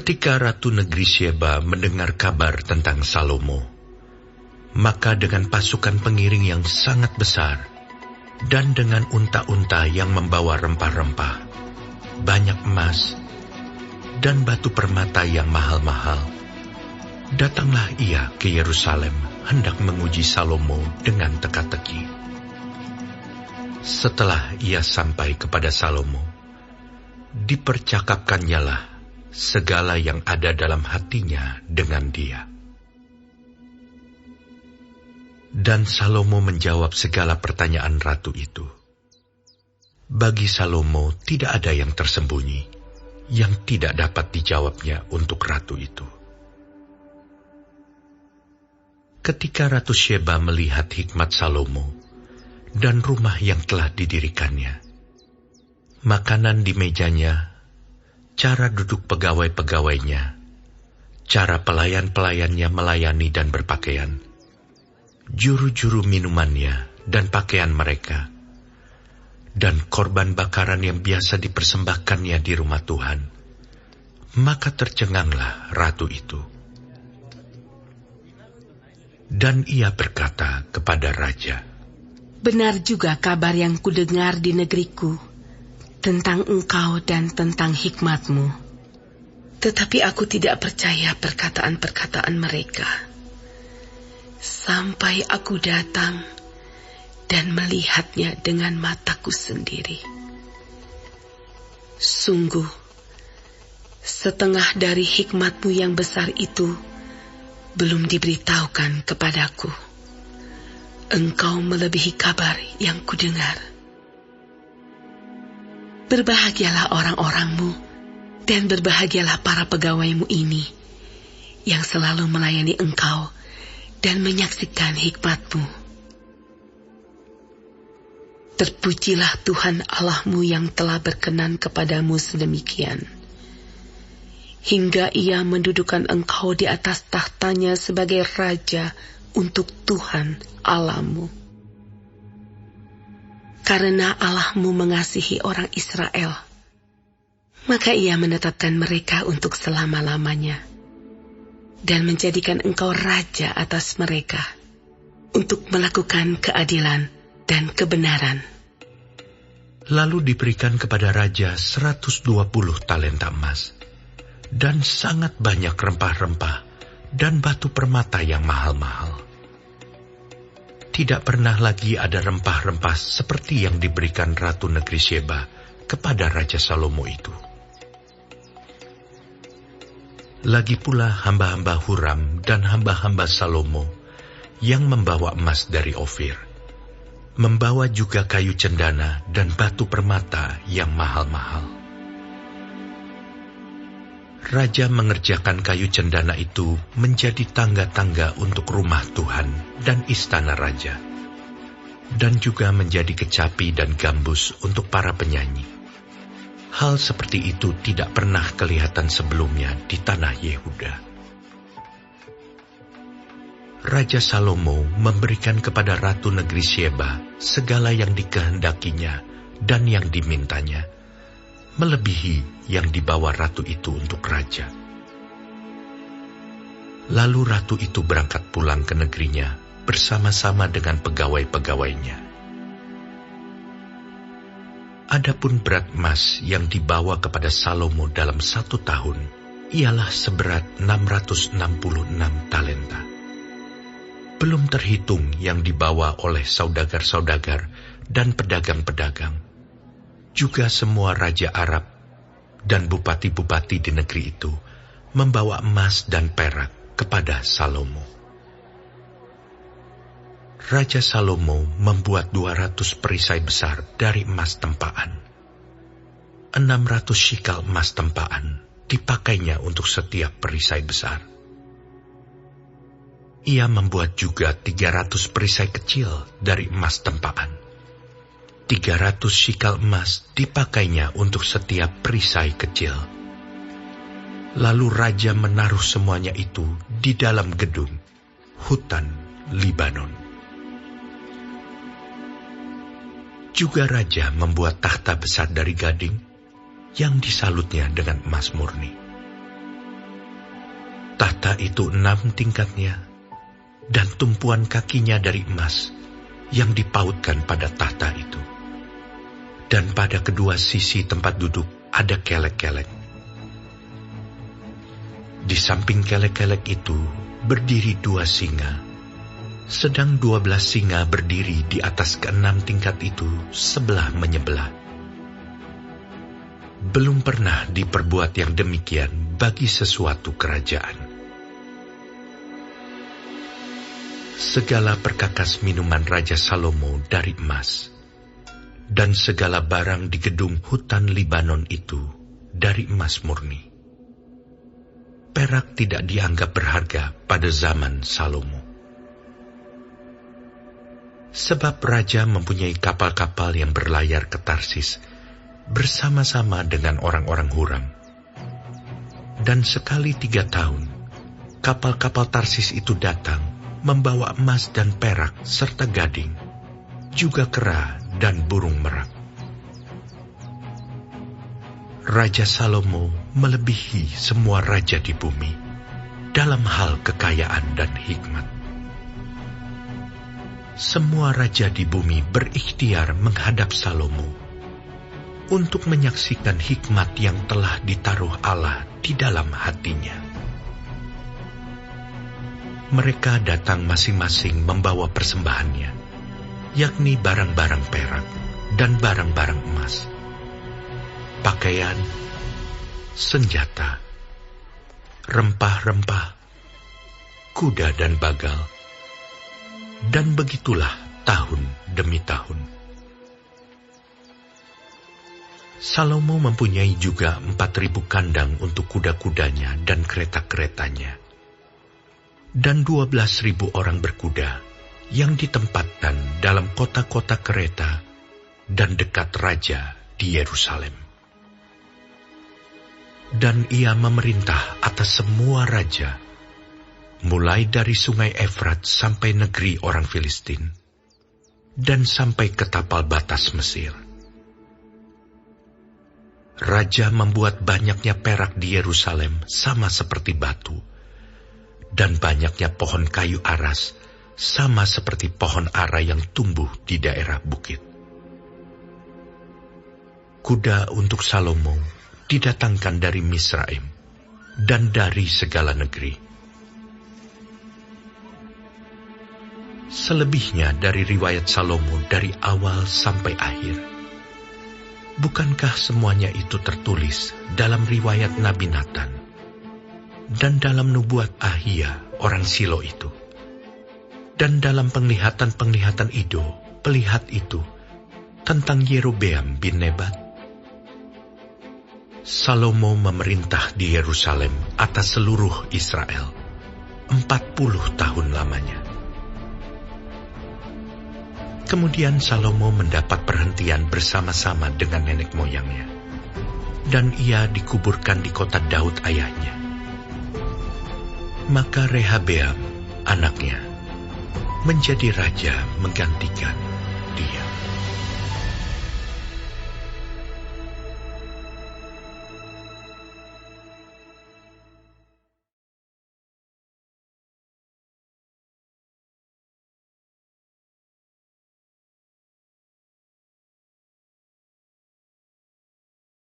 Ketika Ratu Negeri Syeba mendengar kabar tentang Salomo, maka dengan pasukan pengiring yang sangat besar dan dengan unta-unta yang membawa rempah-rempah, banyak emas, dan batu permata yang mahal-mahal, datanglah ia ke Yerusalem hendak menguji Salomo dengan teka-teki. Setelah ia sampai kepada Salomo, dipercakapkannyalah segala yang ada dalam hatinya dengan dia. Dan Salomo menjawab segala pertanyaan ratu itu. Bagi Salomo tidak ada yang tersembunyi, yang tidak dapat dijawabnya untuk ratu itu. Ketika Ratu Syeba melihat hikmat Salomo dan rumah yang telah didirikannya, makanan di mejanya, cara duduk pegawai-pegawainya, cara pelayan-pelayannya melayani dan berpakaian, juru-juru minumannya dan pakaian mereka, dan korban bakaran yang biasa dipersembahkannya di rumah Tuhan, maka tercenganglah ratu itu. Dan ia berkata kepada raja, "Benar juga kabar yang kudengar di negeriku tentang engkau dan tentang hikmatmu. Tetapi aku tidak percaya perkataan-perkataan mereka, sampai aku datang dan melihatnya dengan mataku sendiri. Sungguh, setengah dari hikmatmu yang besar itu belum diberitahukan kepadaku. Engkau melebihi kabar yang kudengar. Berbahagialah orang-orangmu dan berbahagialah para pegawaimu ini yang selalu melayani engkau dan menyaksikan hikmatmu. Terpujilah Tuhan Allahmu yang telah berkenan kepadamu sedemikian, hingga ia mendudukan engkau di atas tahtanya sebagai raja untuk Tuhan Allahmu. Karena Allahmu mengasihi orang Israel, maka ia menetapkan mereka untuk selama-lamanya dan menjadikan engkau raja atas mereka untuk melakukan keadilan dan kebenaran." Lalu diberikan kepada raja 120 talenta emas, dan sangat banyak rempah-rempah dan batu permata yang mahal-mahal. Tidak pernah lagi ada rempah-rempah seperti yang diberikan Ratu Negeri Syeba kepada Raja Salomo itu. Lagi pula hamba-hamba Huram dan hamba-hamba Salomo yang membawa emas dari Ofir, membawa juga kayu cendana dan batu permata yang mahal-mahal. Raja mengerjakan kayu cendana itu menjadi tangga-tangga untuk rumah Tuhan dan istana raja, dan juga menjadi kecapi dan gambus untuk para penyanyi. Hal seperti itu tidak pernah kelihatan sebelumnya di tanah Yehuda. Raja Salomo memberikan kepada Ratu Negeri Syeba segala yang dikehendakinya dan yang dimintanya, melebihi yang dibawa ratu itu untuk raja. Lalu ratu itu berangkat pulang ke negerinya bersama-sama dengan pegawai-pegawainya. Adapun berat emas yang dibawa kepada Salomo dalam 1 tahun ialah seberat 666 talenta. Belum terhitung yang dibawa oleh saudagar-saudagar dan pedagang-pedagang, juga semua raja Arab dan bupati-bupati di negeri itu membawa emas dan perak kepada Salomo. Raja Salomo membuat 200 perisai besar dari emas tempaan. 600 shikal emas tempaan dipakainya untuk setiap perisai besar. Ia membuat juga 300 perisai kecil dari emas tempaan. 300 shikal emas dipakainya untuk setiap perisai kecil. Lalu raja menaruh semuanya itu di dalam gedung hutan Libanon. Juga raja membuat takhta besar dari gading yang disalutnya dengan emas murni. Tahta itu 6 tingkatnya, dan tumpuan kakinya dari emas yang dipautkan pada tahta itu. Dan pada kedua sisi tempat duduk ada kelek-kelek. Di samping kelek-kelek itu berdiri 2 singa, sedang 12 singa berdiri di atas ke-6 tingkat itu sebelah menyebelah. Belum pernah diperbuat yang demikian bagi sesuatu kerajaan. Segala perkakas minuman Raja Salomo dari emas, dan segala barang di gedung hutan Libanon itu dari emas murni. Perak tidak dianggap berharga pada zaman Salomo. Sebab raja mempunyai kapal-kapal yang berlayar ke Tarsis bersama-sama dengan orang-orang Huram. Dan sekali 3 tahun, kapal-kapal Tarsis itu datang membawa emas dan perak serta gading, juga kera dan burung merak. Raja Salomo melebihi semua raja di bumi dalam hal kekayaan dan hikmat. Semua raja di bumi berikhtiar menghadap Salomo untuk menyaksikan hikmat yang telah ditaruh Allah di dalam hatinya. Mereka datang masing-masing membawa persembahannya, yakni barang-barang perak dan barang-barang emas, pakaian, senjata, rempah-rempah, kuda dan bagal, dan begitulah tahun demi tahun. Salomo mempunyai juga 4.000 kandang untuk kuda-kudanya dan kereta-keretanya, dan 12.000 orang berkuda yang ditempatkan dalam kota-kota kereta dan dekat raja di Yerusalem. Dan ia memerintah atas semua raja, mulai dari sungai Efrat sampai negeri orang Filistin, dan sampai ke tapal batas Mesir. Raja membuat banyaknya perak di Yerusalem sama seperti batu, dan banyaknya pohon kayu aras sama seperti pohon ara yang tumbuh di daerah bukit. Kuda untuk Salomo didatangkan dari Misraim dan dari segala negeri. Selebihnya dari riwayat Salomo dari awal sampai akhir, bukankah semuanya itu tertulis dalam riwayat Nabi Natan dan dalam nubuat Ahia orang Silo itu, dan dalam penglihatan-penglihatan Ido, pelihat itu, tentang Yerobeam bin Nebat? Salomo memerintah di Yerusalem atas seluruh Israel 40 tahun lamanya. Kemudian Salomo mendapat perhentian bersama-sama dengan nenek moyangnya, dan ia dikuburkan di kota Daud ayahnya. Maka Rehabeam, anaknya, menjadi raja menggantikan dia.